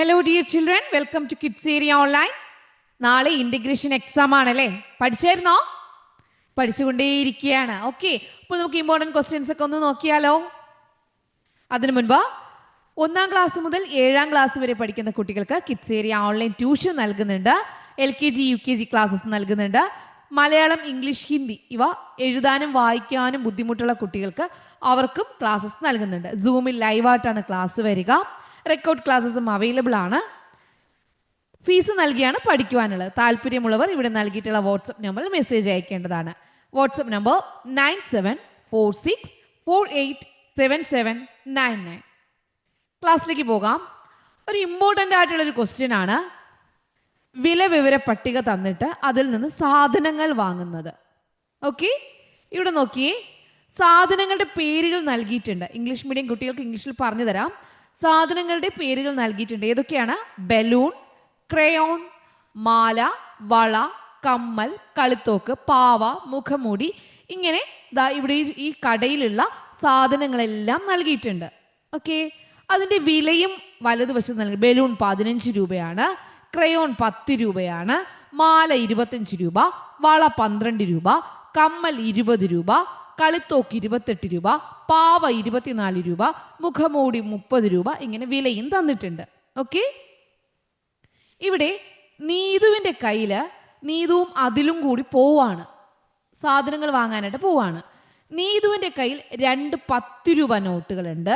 Hello dear children, welcome to Kids Area Online. നാളെ integration exam ആണല്ലേ? പഠിച്ചായിരുന്നോ? പഠിച്ചുകൊണ്ടേയിരിക്കുകയാണ്. Okay, അപ്പോൾ നമുക്ക് ഇമ്പോർട്ടൻറ്റ് ക്വസ്റ്റ്യൻസ് ഒക്കെ ഒന്ന് നോക്കിയാലോ? അതിനു മുൻപ് 1ാം ക്ലാസ് മുതൽ 7ാം ക്ലാസ് വരെ പഠിക്കുന്ന കുട്ടികൾക്ക് കിഡ്സ് ഏരിയ ഓൺലൈൻ ട്യൂഷൻ നൽകുന്നുണ്ട്. LKG UKG ക്ലാസ്സസ് നൽകുന്നുണ്ട്. മലയാളം, ഇംഗ്ലീഷ്, ഹിന്ദി ഇവ എഴുതാനും വായിക്കാനും ബുദ്ധിമുട്ടുള്ള കുട്ടികൾക്ക് അവർക്കും ക്ലാസ്സസ് നൽകുന്നുണ്ട്. സൂമിൽ ലൈവായിട്ടാണ് ക്ലാസ് വരിക. റെക്കോർഡ് ക്ലാസ്സസും അവൈലബിൾ ആണ്. ഫീസ് നൽകിയാണ് പഠിക്കുവാനുള്ളത്. താല്പര്യമുള്ളവർ ഇവിടെ നൽകിയിട്ടുള്ള വാട്സപ്പ് നമ്പറിൽ മെസ്സേജ് അയക്കേണ്ടതാണ്. WhatsApp number 9746487799. ക്ലാസ്സിലേക്ക് പോകാം. ഒരു ഇമ്പോർട്ടൻ്റ് ആയിട്ടുള്ളൊരു ക്വസ്റ്റ്യൻ ആണ്. വില വിവര പട്ടിക തന്നിട്ട് അതിൽ നിന്ന് സാധനങ്ങൾ വാങ്ങുന്നത്. ഓക്കെ, ഇവിടെ നോക്കിയേ, സാധനങ്ങളുടെ പേരുകൾ നൽകിയിട്ടുണ്ട്. ഇംഗ്ലീഷ് മീഡിയം കുട്ടികൾക്ക് ഇംഗ്ലീഷിൽ പറഞ്ഞു തരാം. സാധനങ്ങളുടെ പേരുകൾ നൽകിയിട്ടുണ്ട്. ഏതൊക്കെയാണ്? ബലൂൺ, ക്രയോൺ, മാല, വള, കമ്മൽ, കളിത്തോക്ക്, പാവ, മുഖമൂടി. ഇങ്ങനെ ഇവിടെ ഈ കടയിലുള്ള സാധനങ്ങളെല്ലാം നൽകിയിട്ടുണ്ട്. ഓക്കെ, അതിൻ്റെ വിലയും വലതുവശത്ത് നൽകി. ബലൂൺ 15 രൂപയാണ്, ക്രയോൺ 10 രൂപയാണ്, മാല 25 രൂപ, വള 12 രൂപ, കമ്മൽ 20 രൂപ, കളിത്തോക്ക് 28 രൂപ, പാവ 24 രൂപ, മുഖമൂടി 30 രൂപ. ഇങ്ങനെ വിലയും തന്നിട്ടുണ്ട്. ഓക്കെ, ഇവിടെ നീതുവിൻ്റെ കയ്യിൽ നീതുവും അതിലും കൂടി പോവാണ്, സാധനങ്ങൾ വാങ്ങാനായിട്ട് പോവാണ്. നീതുവിൻ്റെ കയ്യിൽ 2 10 രൂപ നോട്ടുകളുണ്ട്,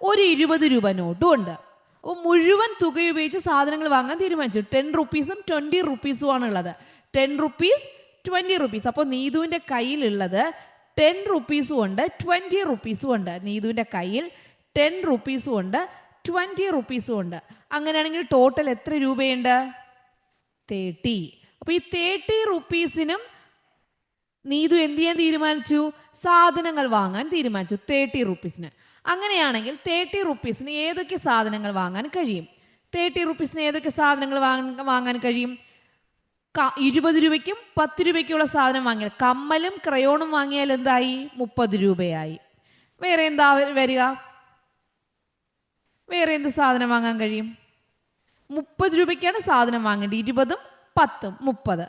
ഒരു 20 രൂപ നോട്ടും ഉണ്ട്. അപ്പോൾ മുഴുവൻ തുക ഉപയോഗിച്ച് സാധനങ്ങൾ വാങ്ങാൻ തീരുമാനിച്ചു. 10 റുപ്പീസും 20 റുപ്പീസും ആണ് ഉള്ളത്. 10 റുപ്പീസ് 20 റുപ്പീസ്. അപ്പോൾ നീതുവിൻ്റെ കയ്യിലുള്ളത് 10 റുപ്പീസും ഉണ്ട്, 20 റുപ്പീസും ഉണ്ട്. നീതുവിൻ്റെ കയ്യിൽ 10 റുപ്പീസും ഉണ്ട്, 20 റുപ്പീസും ഉണ്ട്. അങ്ങനെയാണെങ്കിൽ ടോട്ടൽ എത്ര രൂപയുണ്ട്? 30. അപ്പോൾ ഈ 30 റുപ്പീസിനും നീതു എന്ത് ചെയ്യാൻ തീരുമാനിച്ചു? സാധനങ്ങൾ വാങ്ങാൻ തീരുമാനിച്ചു 30 റുപ്പീസിന്. അങ്ങനെയാണെങ്കിൽ 30 റുപ്പീസിന് ഏതൊക്കെ സാധനങ്ങൾ വാങ്ങാൻ കഴിയും? 30 റുപ്പീസിന് ഏതൊക്കെ സാധനങ്ങൾ വാങ്ങാൻ കഴിയും? 20 രൂപയ്ക്കും 10 രൂപയ്ക്കുള്ള സാധനം വാങ്ങിയാൽ, കമ്മലും ക്രയോണും വാങ്ങിയാൽ എന്തായി? 30 രൂപയായി. വേറെ എന്താ വരിക? വേറെ എന്ത് സാധനം വാങ്ങാൻ കഴിയും? 30 രൂപയ്ക്കാണ് സാധനം വാങ്ങേണ്ടത്. 20ഉം 10ഉം 30.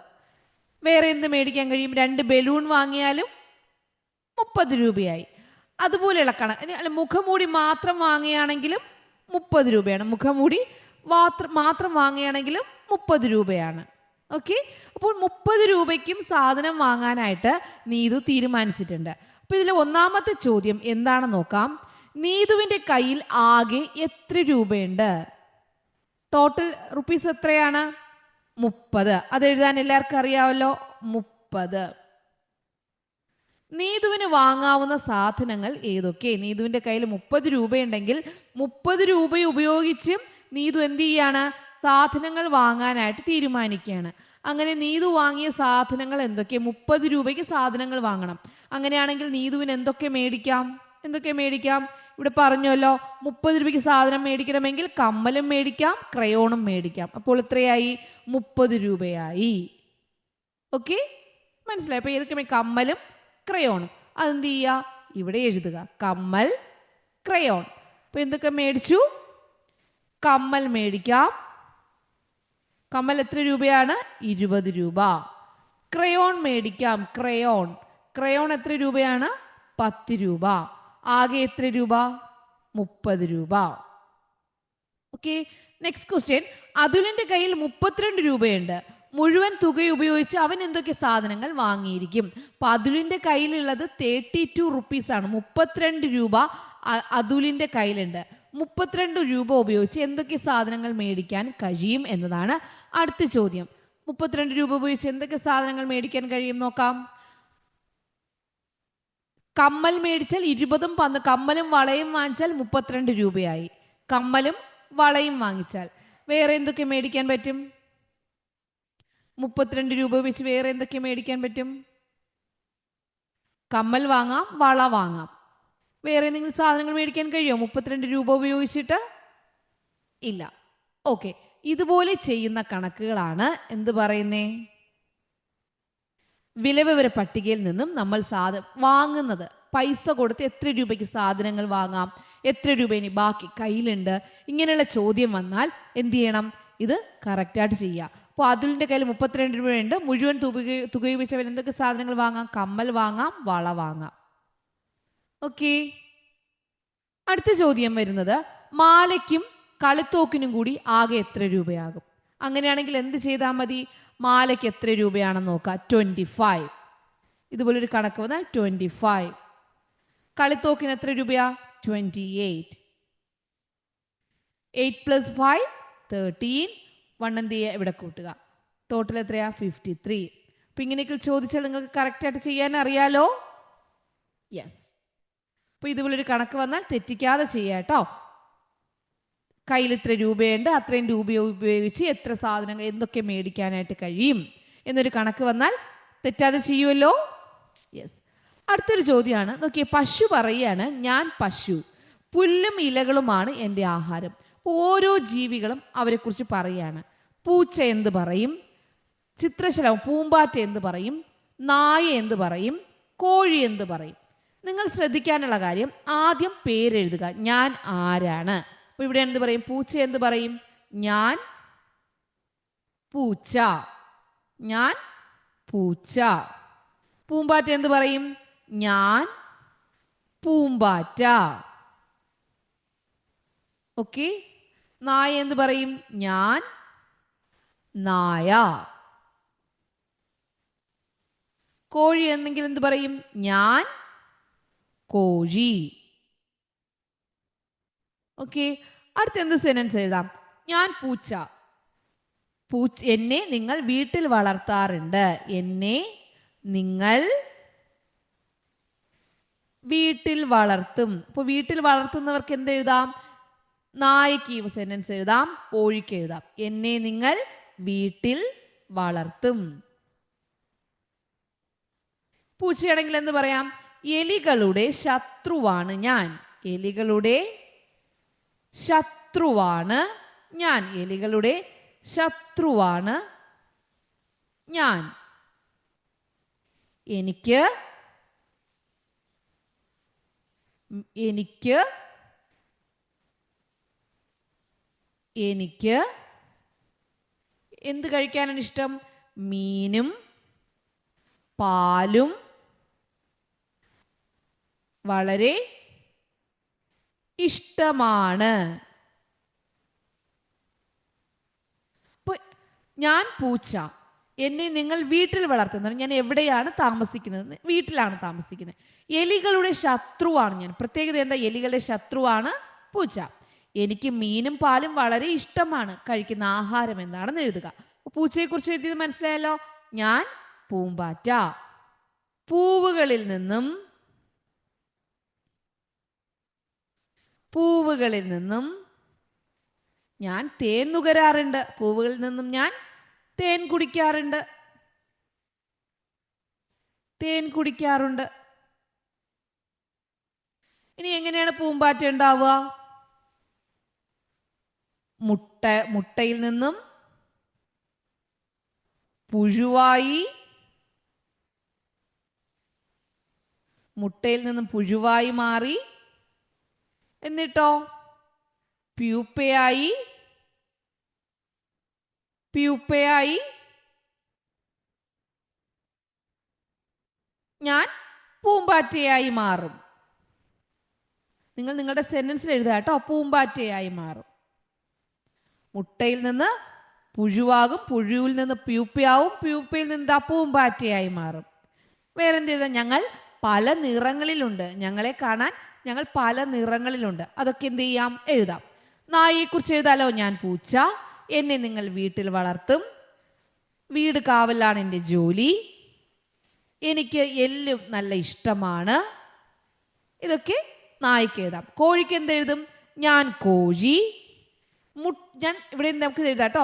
വേറെ എന്ത് മേടിക്കാൻ കഴിയും? 2 ബലൂൺ വാങ്ങിയാലും 30 രൂപയായി. അതുപോലെയുള്ള അല്ല, മുഖമൂടി മാത്രം വാങ്ങുകയാണെങ്കിലും 30 രൂപയാണ്. മുഖമൂടി മാത്രം വാങ്ങുകയാണെങ്കിലും 30 രൂപയാണ്. ഓക്കെ, അപ്പോൾ 30 രൂപയ്ക്കും സാധനം വാങ്ങാനായിട്ട് നീതു തീരുമാനിച്ചിട്ടുണ്ട്. അപ്പോൾ ഇതിൽ ഒന്നാമത്തെ ചോദ്യം എന്താണെന്ന് നോക്കാം. നീതുവിൻ്റെ കയ്യിൽ ആകെ എത്ര രൂപയുണ്ട്? ടോട്ടൽ റുപ്പീസ് എത്രയാണ്? 30. അത് എഴുതാൻ എല്ലാവർക്കും അറിയാമല്ലോ, 30. നീതുവിന് വാങ്ങാവുന്ന സാധനങ്ങൾ ഏതൊക്കെ? നീതുവിൻ്റെ കയ്യിൽ 30 രൂപയുണ്ടെങ്കിൽ 30 രൂപ ഉപയോഗിച്ചും നീതു എന്ത് ചെയ്യാണ്? സാധനങ്ങൾ വാങ്ങാനായിട്ട് തീരുമാനിക്കുകയാണ്. അങ്ങനെ നീതു വാങ്ങിയ സാധനങ്ങൾ എന്തൊക്കെ? 30 രൂപയ്ക്ക് സാധനങ്ങൾ വാങ്ങണം. അങ്ങനെയാണെങ്കിൽ നീതുവിന് എന്തൊക്കെ മേടിക്കാം? ഇവിടെ പറഞ്ഞല്ലോ, 30 രൂപയ്ക്ക് സാധനം മേടിക്കണമെങ്കിൽ കമ്മലും മേടിക്കാം, ക്രയോണും മേടിക്കാം. അപ്പോൾ എത്രയായി? 30 രൂപയായി. ഓക്കെ, മനസ്സിലായി? അപ്പോൾ ഏതൊക്കെ? കമ്മലും ക്രയോണും. അതെന്ത് ചെയ്യുക? ഇവിടെ എഴുതുക, കമ്മൽ, ക്രയോൺ. അപ്പോൾ എന്തൊക്കെ മേടിച്ചു? കമ്മൽ മേടിക്കാം. കമ്മൽ എത്ര രൂപയാണ്? 20 രൂപ. ക്രയോൺ മേടിക്കാം, ക്രയോൺ എത്ര രൂപയാണ്? 10 രൂപ. ആകെ എത്ര രൂപ? 30 രൂപ. Okay, next question. അതുലിൻ്റെ കയ്യിൽ 32 രൂപയുണ്ട്. മുഴുവൻ തുക ഉപയോഗിച്ച് അവൻ എന്തൊക്കെ സാധനങ്ങൾ വാങ്ങിയിരിക്കും? അപ്പോൾ അതുലിൻ്റെ കയ്യിലുള്ളത് 32 റുപ്പീസാണ്. 32 രൂപ അതുലിൻ്റെ കയ്യിലുണ്ട്. 32 രൂപ ഉപയോഗിച്ച് എന്തൊക്കെ സാധനങ്ങൾ മേടിക്കാൻ കഴിയും എന്നതാണ് അടുത്ത ചോദ്യം. 32 രൂപ ഉപയോഗിച്ച് എന്തൊക്കെ സാധനങ്ങൾ മേടിക്കാൻ കഴിയും നോക്കാം. കമ്മൽ മേടിച്ചാൽ 20ഉം 10, കമ്മലും വളയും വാങ്ങിച്ചാൽ 32 രൂപയായി. കമ്മലും വളയും വാങ്ങിച്ചാൽ വേറെ എന്തൊക്കെ മേടിക്കാൻ പറ്റും? 32 രൂപ വെച്ച് വേറെ എന്തൊക്കെ മേടിക്കാൻ പറ്റും? കമ്മൽ വാങ്ങാം, വള വാങ്ങാം. വേറെ എന്തെങ്കിലും സാധനങ്ങൾ മേടിക്കാൻ കഴിയുമോ 32 രൂപ ഉപയോഗിച്ചിട്ട്? ഇല്ല. ഓക്കെ, ഇതുപോലെ ചെയ്യുന്ന കണക്കുകളാണ് എന്ത് പറയുന്നേ? വില വിവര പട്ടികയിൽ നിന്നും നമ്മൾ വാങ്ങുന്നത്. പൈസ കൊടുത്ത് എത്ര രൂപയ്ക്ക് സാധനങ്ങൾ വാങ്ങാം, എത്ര രൂപ ഇനി ബാക്കി കയ്യിലുണ്ട്, ഇങ്ങനെയുള്ള ചോദ്യം വന്നാൽ എന്ത് ചെയ്യണം? ഇത് കറക്റ്റായിട്ട് ചെയ്യുക. അപ്പോൾ അതുലിൻ്റെ കയ്യിൽ 32 രൂപയുണ്ട്. മുഴുവൻ തുക ഉപയോഗിച്ചവൻ എന്തൊക്കെ സാധനങ്ങൾ വാങ്ങാം? കമ്മൽ വാങ്ങാം, വള വാങ്ങാം. ഓക്കെ. അടുത്ത ചോദ്യം വരുന്നത് മാലയ്ക്കും കളിത്തോക്കിനും കൂടി ആകെ എത്ര രൂപയാകും? അങ്ങനെയാണെങ്കിൽ എന്ത് ചെയ്താൽ മതി? മാലയ്ക്ക് എത്ര രൂപയാണെന്ന് നോക്കാം. 25. ഇതുപോലൊരു കണക്ക് വന്നാൽ 25. കളിത്തോക്കിന് എത്ര രൂപയാ? 28. 8 + 5 13. 1 എന്ത് ചെയ്യുക? ഇവിടെ കൂട്ടുക. ടോട്ടൽ എത്രയാ? 53. അപ്പൊ ഇങ്ങനെയൊക്കെ ചോദിച്ചാൽ നിങ്ങൾക്ക് കറക്റ്റായിട്ട് ചെയ്യാൻ അറിയാലോ? യെസ്. അപ്പൊ ഇതുപോലൊരു കണക്ക് വന്നാൽ തെറ്റിക്കാതെ ചെയ്യാം കേട്ടോ. കയ്യിൽ ഇത്ര രൂപയുണ്ട്, അത്രയും രൂപ ഉപയോഗിച്ച് എത്ര സാധനങ്ങൾ എന്തൊക്കെ മേടിക്കാനായിട്ട് കഴിയും എന്നൊരു കണക്ക് വന്നാൽ തെറ്റാതെ ചെയ്യുമല്ലോ? യെസ്. അടുത്തൊരു ചോദ്യമാണ്. നോക്കിയേ, പശു പറയാണ് ഞാൻ പശു, പുല്ലും ഇലകളുമാണ് എൻ്റെ ആഹാരം. ഓരോ ജീവികളും അവരെക്കുറിച്ച് പറയാണ്. പൂച്ച എന്ത് പറയും? ചിത്രശലഭം പൂമ്പാറ്റ എന്ത് പറയും? നായ എന്ത് പറയും? കോഴി എന്ത് പറയും? നിങ്ങൾ ശ്രദ്ധിക്കാനുള്ള കാര്യം, ആദ്യം പേരെഴുതുക. ഞാൻ ആരാണ്? അപ്പൊ ഇവിടെ എന്ത് പറയും? പൂച്ച എന്ത് പറയും? ഞാൻ പൂച്ച, ഞാൻ പൂച്ച. പൂമ്പാറ്റ എന്ത് പറയും? ഞാൻ പൂമ്പാറ്റ. ഓക്കെ. നായ എന്ത് പറയും? ഞാൻ നായ. കോഴി എന്നെങ്കിൽ എന്ത് പറയും? ഞാൻ കോഴി. ഓക്കെ. അടുത്ത എന്ത് സെന്റൻസ് എഴുതാം? ഞാൻ പൂച്ച. എന്നെ നിങ്ങൾ വീട്ടിൽ വളർത്താറുണ്ട്. എന്നെ നിങ്ങൾ വീട്ടിൽ വളർത്തും. അപ്പൊ വീട്ടിൽ വളർത്തുന്നവർക്ക് എന്ത് എഴുതാം? നായക്ക് സെന്റൻസ് എഴുതാം, കോഴിക്ക് എഴുതാം. എന്നെ നിങ്ങൾ വീട്ടിൽ വളർത്തും. പൂച്ചയാണെങ്കിൽ എന്ത് പറയാം? എലികളുടെ ശത്രുവാണ് ഞാൻ. എലികളുടെ ശത്രുവാണ് ഞാൻ. എലികളുടെ ശത്രുവാണ് ഞാൻ. എനിക്ക് എനിക്ക് എനിക്ക് എന്ത് കഴിക്കാനാണ് ഇഷ്ടം? മീനും പാലും വളരെ ഇഷ്ടമാണ്. ഞാൻ പൂച്ച, എന്നെ നിങ്ങൾ വീട്ടിൽ വളർത്തുന്നത്. ഞാൻ എവിടെയാണ് താമസിക്കുന്നത്? വീട്ടിലാണ് താമസിക്കുന്നത്. എലികളുടെ ശത്രുവാണ് ഞാൻ. പ്രത്യേകത എന്താ? എലികളുടെ ശത്രുവാണ് പൂച്ച. എനിക്ക് മീനും പാലും വളരെ ഇഷ്ടമാണ്. കഴിക്കുന്ന ആഹാരം എന്താണെന്ന് എഴുതുക. പൂച്ചയെ കുറിച്ച് എഴുതിയത് മനസ്സിലായല്ലോ? ഞാൻ പൂമ്പാറ്റ. പൂവുകളിൽ നിന്നും ഞാൻ തേൻ നുകരാറുണ്ട്. പൂവുകളിൽ നിന്നും ഞാൻ തേൻ കുടിക്കാറുണ്ട്. ഇനി എങ്ങനെയാണ് പൂമ്പാറ്റ ഉണ്ടാവുക? മുട്ടയിൽ നിന്നും പുഴുവായി മാറി, എന്നിട്ടോ പ്യൂപ്പയായി ഞാൻ പൂമ്പാറ്റയായി മാറും. നിങ്ങൾ നിങ്ങളുടെ സെന്റൻസിൽ എഴുതുക കേട്ടോ. പൂമ്പാറ്റയായി മാറും. മുട്ടയിൽ നിന്ന് പുഴുവാകും, പുഴുവിൽ നിന്ന് പ്യൂപ്പയാവും, പ്യൂപ്പയിൽ നിന്ന് പൂമ്പാറ്റയായി മാറും. വേറെന്ത് ചെയ്താൽ? ഞങ്ങൾ പല നിറങ്ങളിലുണ്ട്. ഞങ്ങളെ കാണാൻ ഞങ്ങൾ പല നിറങ്ങളിലുണ്ട്. അതൊക്കെ എന്ത് ചെയ്യാം? എഴുതാം. നായയെക്കുറിച്ച് എഴുതാലോ? ഞാൻ പൂച്ച, എന്നെ നിങ്ങൾ വീട്ടിൽ വളർത്തും, വീട് കാവലാണ് എൻ്റെ ജോലി, എനിക്ക് എല്ലും നല്ല ഇഷ്ടമാണ്. ഇതൊക്കെ നായ്ക്ക് എഴുതാം. കോഴിക്ക് എന്തെഴുതും? ഞാൻ കോഴി. ഞാൻ ഇവിടെ നമുക്ക് എഴുതാം കേട്ടോ.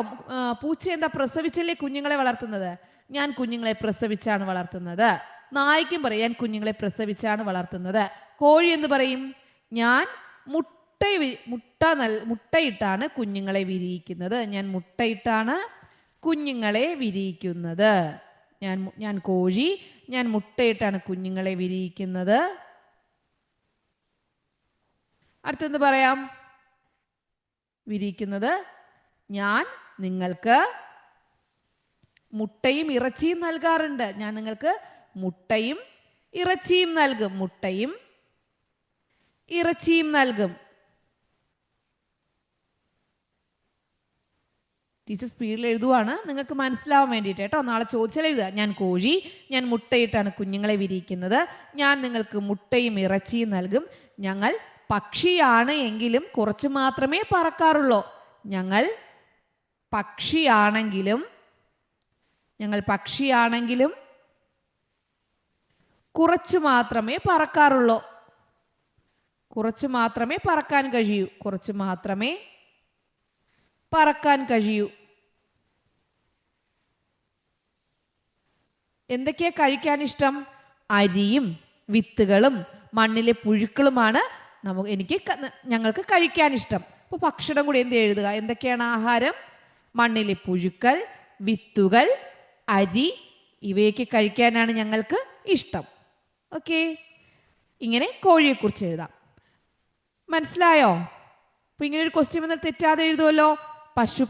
പൂച്ച എന്താ? പ്രസവിച്ചല്ലേ കുഞ്ഞുങ്ങളെ വളർത്തുന്നത്. ഞാൻ കുഞ്ഞുങ്ങളെ പ്രസവിച്ചാണ് വളർത്തുന്നത്. നായ്ക്കും പറയും ഞാൻ കുഞ്ഞുങ്ങളെ പ്രസവിച്ചാണ് വളർത്തുന്നത്. കോഴി എന്ന് പറയും? ഞാൻ മുട്ടയിട്ടാണ് കുഞ്ഞുങ്ങളെ വിരിയിക്കുന്നത്. ഞാൻ മുട്ടയിട്ടാണ് കുഞ്ഞുങ്ങളെ വിരിയിക്കുന്നത്. ഞാൻ കോഴി, ഞാൻ മുട്ടയിട്ടാണ് കുഞ്ഞുങ്ങളെ വിരിയിക്കുന്നത്. അടുത്തെന്ത് പറയാം? വിരിയിക്കുന്നത്. ഞാൻ നിങ്ങൾക്ക് മുട്ടയും ഇറച്ചിയും നൽകാറുണ്ട്. ഞാൻ നിങ്ങൾക്ക് മുട്ടയും ഇറച്ചിയും നൽകും. മുട്ടയും ഇറച്ചിയും നൽകും. ടീച്ചർ സ്പീഡിൽ എഴുതുവാണ്, നിങ്ങൾക്ക് മനസ്സിലാവാൻ വേണ്ടിയിട്ട് കേട്ടോ. നാളെ ചോദിച്ചാൽ എഴുതുക. ഞാൻ കോഴി, ഞാൻ മുട്ടയിട്ടാണ് കുഞ്ഞുങ്ങളെ വിരിയിക്കുന്നത്. ഞാൻ നിങ്ങൾക്ക് മുട്ടയും ഇറച്ചിയും നൽകും. ഞങ്ങൾ പക്ഷിയാണ് എങ്കിലും കുറച്ച് മാത്രമേ പറക്കാറുള്ളൂ. ഞങ്ങൾ പക്ഷിയാണെങ്കിലും കുറച്ച് മാത്രമേ പറക്കാറുള്ളൂ. കുറച്ച് മാത്രമേ പറക്കാൻ കഴിയൂ. കുറച്ച് മാത്രമേ പറക്കാൻ കഴിയൂ. എന്തൊക്കെയാ കഴിക്കാൻ ഇഷ്ടം? അരിയും വിത്തുകളും മണ്ണിലെ പുഴുക്കളുമാണ് ഞങ്ങൾക്ക് കഴിക്കാൻ ഇഷ്ടം. അപ്പൊ ഭക്ഷണം കൂടി എന്ത് എഴുതുക? എന്തൊക്കെയാണ് ആഹാരം? മണ്ണിലെ പുഴുക്കൾ, വിത്തുകൾ, അരി, ഇവയൊക്കെ കഴിക്കാനാണ് ഞങ്ങൾക്ക് ഇഷ്ടം. ഓക്കെ, ഇങ്ങനെ കോഴിയെക്കുറിച്ച് എഴുതാം. മനസ്സിലായോ? അപ്പൊ ഇങ്ങനെ ഒരു ക്വസ്റ്റ്യൻ വന്നാൽ തെറ്റാതെ എഴുതുമല്ലോ.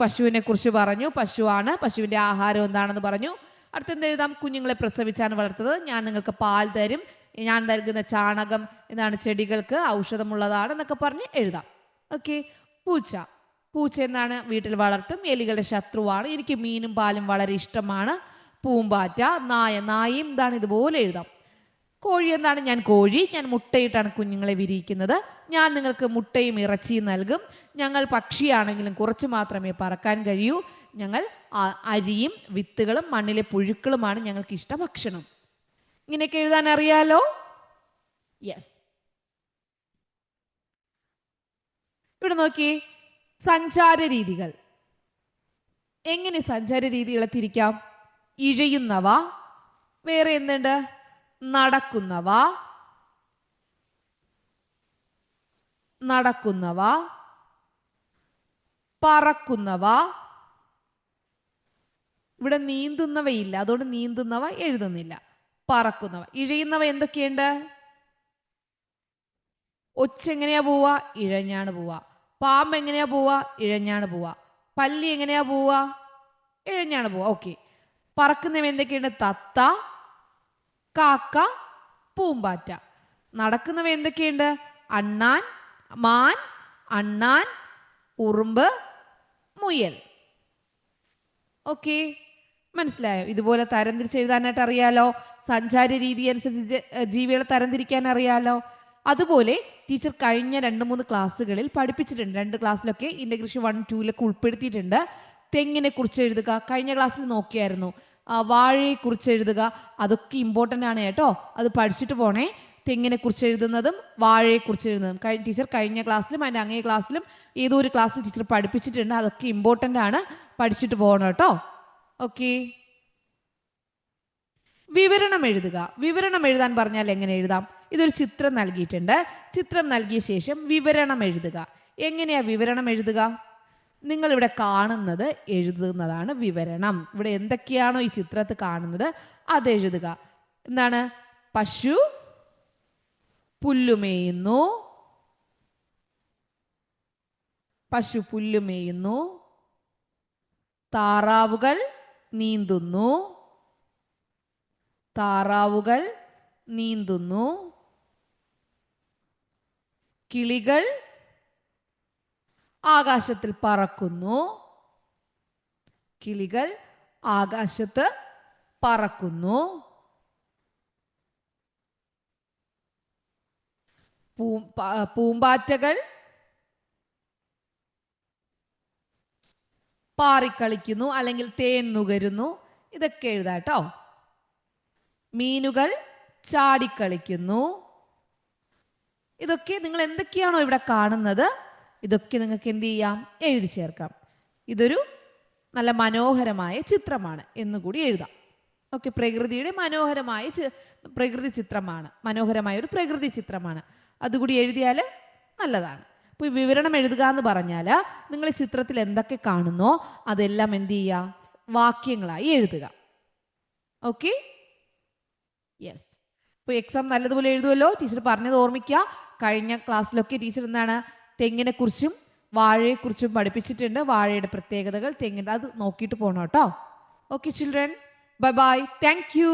പശുവിനെ കുറിച്ച് പറഞ്ഞു. പശുവാണ്. പശുവിന്റെ ആഹാരം എന്താണെന്ന് പറഞ്ഞു. അടുത്തെന്ത് എഴുതാം? കുഞ്ഞുങ്ങളെ പ്രസവിച്ചാണ് വളർത്തത്. ഞാൻ നിങ്ങൾക്ക് പാൽ തരും. ഞാൻ നൽകുന്ന ചാണകം എന്താണ്? ചെടികൾക്ക് ഔഷധമുള്ളതാണ് എന്നൊക്കെ പറഞ്ഞ് എഴുതാം. ഓക്കെ. പൂച്ച എന്താണ്? വീട്ടിൽ വളർത്തും. എലികളുടെ ശത്രുവാണ്. എനിക്ക് മീനും പാലും വളരെ ഇഷ്ടമാണ്. പൂമ്പാറ്റ, നായയും എന്താണ്? ഇതുപോലെ എഴുതാം. കോഴി എന്താണ്? ഞാൻ കോഴി, ഞാൻ മുട്ടയിട്ടാണ് കുഞ്ഞുങ്ങളെ വിരിയിക്കുന്നത്. ഞാൻ നിങ്ങൾക്ക് മുട്ടയും ഇറച്ചിയും നൽകും. ഞങ്ങൾ പക്ഷിയാണെങ്കിലും കുറച്ച് മാത്രമേ പറക്കാൻ കഴിയൂ. ഞങ്ങൾ അരിയും വിത്തുകളും മണ്ണിലെ പുഴുക്കളുമാണ് ഞങ്ങൾക്ക് ഇഷ്ട ഭക്ഷണം. ഇങ്ങനെയൊക്കെ എഴുതാൻ അറിയാലോ? യെസ്. ഇവിടെ നോക്കി, സഞ്ചാര രീതികൾ. എങ്ങനെ സഞ്ചാര രീതികളെ തിരിക്കാം? ഇഴയുന്നവ, വേറെ എന്തുണ്ട്? നടക്കുന്നവ, പറക്കുന്നവ. ഇവിടെ നീന്തുന്നവയില്ല, അതുകൊണ്ട് നീന്തുന്നവ എഴുതുന്നില്ല. പറക്കുന്നവ. ഇഴയുന്നവ എന്തൊക്കെയുണ്ട്? ഒച്ച എങ്ങനെയാ പോവാ? ഇഴഞ്ഞാണ് പോവാ. പാമ്പ് എങ്ങനെയാ പോവാ? ഇഴഞ്ഞാണ് പോവാ. പല്ലി എങ്ങനെയാ പോവാ? ഇഴഞ്ഞാണ് പോവാ. ഓക്കെ. പറക്കുന്നവ എന്തൊക്കെയുണ്ട്? തത്ത, കാക്ക, പൂമ്പാറ്റ. നടക്കുന്നവ എന്തൊക്കെയുണ്ട്? അണ്ണാൻ, മാൻ, അണ്ണാൻ, ഉറുമ്പ്, മുയൽ. ഓക്കെ, മനസ്സിലായോ? ഇതുപോലെ തരംതിരിച്ച് എഴുതാനായിട്ട് അറിയാലോ. സഞ്ചാര രീതി അനുസരിച്ച് ജീവികളെ തരംതിരിക്കാൻ അറിയാലോ. അതുപോലെ ടീച്ചർ കഴിഞ്ഞ 2-3 ക്ലാസ്സുകളിൽ പഠിപ്പിച്ചിട്ടുണ്ട്. 2 ക്ലാസ്സിലൊക്കെ ഇന്റഗ്രേഷൻ 1, 2 ഉൾപ്പെടുത്തിയിട്ടുണ്ട്. തെങ്ങിനെ കുറിച്ച് എഴുതുക. കഴിഞ്ഞ ക്ലാസ്സിൽ നോക്കിയായിരുന്നു. വാഴയെ കുറിച്ച് എഴുതുക. അതൊക്കെ ഇമ്പോർട്ടൻ്റ് ആണ് കേട്ടോ. അത് പഠിച്ചിട്ട് പോണേ. തെങ്ങിനെ കുറിച്ച് എഴുതുന്നതും വാഴയെ കുറിച്ച് എഴുതുന്നതും ടീച്ചർ കഴിഞ്ഞ ക്ലാസ്സിലും അതിൻ്റെ അങ്ങേ ക്ലാസ്സിലും ഏതോ ഒരു ക്ലാസ്സിൽ ടീച്ചർ പഠിപ്പിച്ചിട്ടുണ്ട്. അതൊക്കെ ഇമ്പോർട്ടൻ്റ് ആണ്, പഠിച്ചിട്ട് പോകണം കേട്ടോ. ഓക്കെ. വിവരണം എഴുതുക. വിവരണം എഴുതാൻ പറഞ്ഞാൽ എങ്ങനെ എഴുതാം? ഇതൊരു ചിത്രം നൽകിയിട്ടുണ്ട്. ചിത്രം നൽകിയ ശേഷം വിവരണം എഴുതുക. എങ്ങനെയാ വിവരണം എഴുതുക? നിങ്ങൾ ഇവിടെ കാണുന്നത് എഴുതുന്നതാണ് വിവരണം. ഇവിടെ എന്തൊക്കെയാണോ ഈ ചിത്രത്തിൽ കാണുന്നത് അത് എഴുതുക. എന്താണ്? പശു പുല്ലുമേയുന്നു, താറാവുകൾ നീന്തുന്നു, കിളികൾ ആകാശത്തിൽ പറക്കുന്നു, പൂമ്പാറ്റകൾ പാറിക്കളിക്കുന്നു അല്ലെങ്കിൽ തേൻ നുകരുന്നു. ഇതൊക്കെ എഴുതാട്ടോ. മീനുകൾ ചാടിക്കളിക്കുന്നു. ഇതൊക്കെ നിങ്ങൾ എന്തൊക്കെയാണോ ഇവിടെ കാണുന്നത് ഇതൊക്കെ നിങ്ങൾക്ക് എന്ത് ചെയ്യാം? എഴുതി ചേർക്കാം. ഇതൊരു നല്ല മനോഹരമായ ചിത്രമാണ് എന്നുകൂടി എഴുതാം. ഓക്കെ. പ്രകൃതിയുടെ മനോഹരമായ പ്രകൃതി ചിത്രമാണ്. മനോഹരമായ ഒരു പ്രകൃതി ചിത്രമാണ്. അതുകൂടി എഴുതിയാൽ നല്ലതാണ്. അപ്പോൾ ഈ വിവരണം എഴുതുക എന്ന് പറഞ്ഞാൽ നിങ്ങൾ ഈ ചിത്രത്തിൽ എന്തൊക്കെ കാണുന്നോ അതെല്ലാം എന്ത് ചെയ്യുക? വാക്യങ്ങളായി എഴുതുക. ഓക്കെ. യെസ്. അപ്പോൾ എക്സാം നല്ലതുപോലെ എഴുതുമല്ലോ. ടീച്ചർ പറഞ്ഞത് ഓർമ്മിക്കുക. കഴിഞ്ഞ ക്ലാസ്സിലൊക്കെ ടീച്ചർ എന്താണ് തെങ്ങിനെ കുറിച്ചും വാഴയെക്കുറിച്ചും പഠിപ്പിച്ചിട്ടുണ്ട്. വാഴയുടെ പ്രത്യേകതകൾ, തെങ്ങിൻ്റെ അത് നോക്കിയിട്ട് പോകണം കേട്ടോ. Okay children, bye bye, thank you.